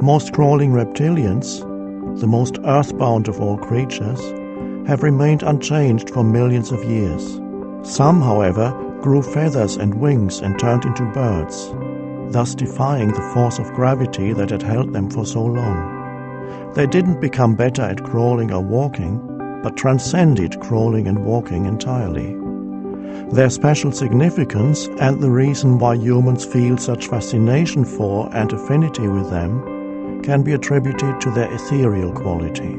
Most crawling reptilians, the most earthbound of all creatures, have remained unchanged for millions of years. Some, however, grew feathers and wings and turned into birds, thus defying the force of gravity that had held them for so long. They didn't become better at crawling or walking, but transcended crawling and walking entirely. Their special significance and the reason why humans feel such fascination for and affinity with them can be attributed to their ethereal quality.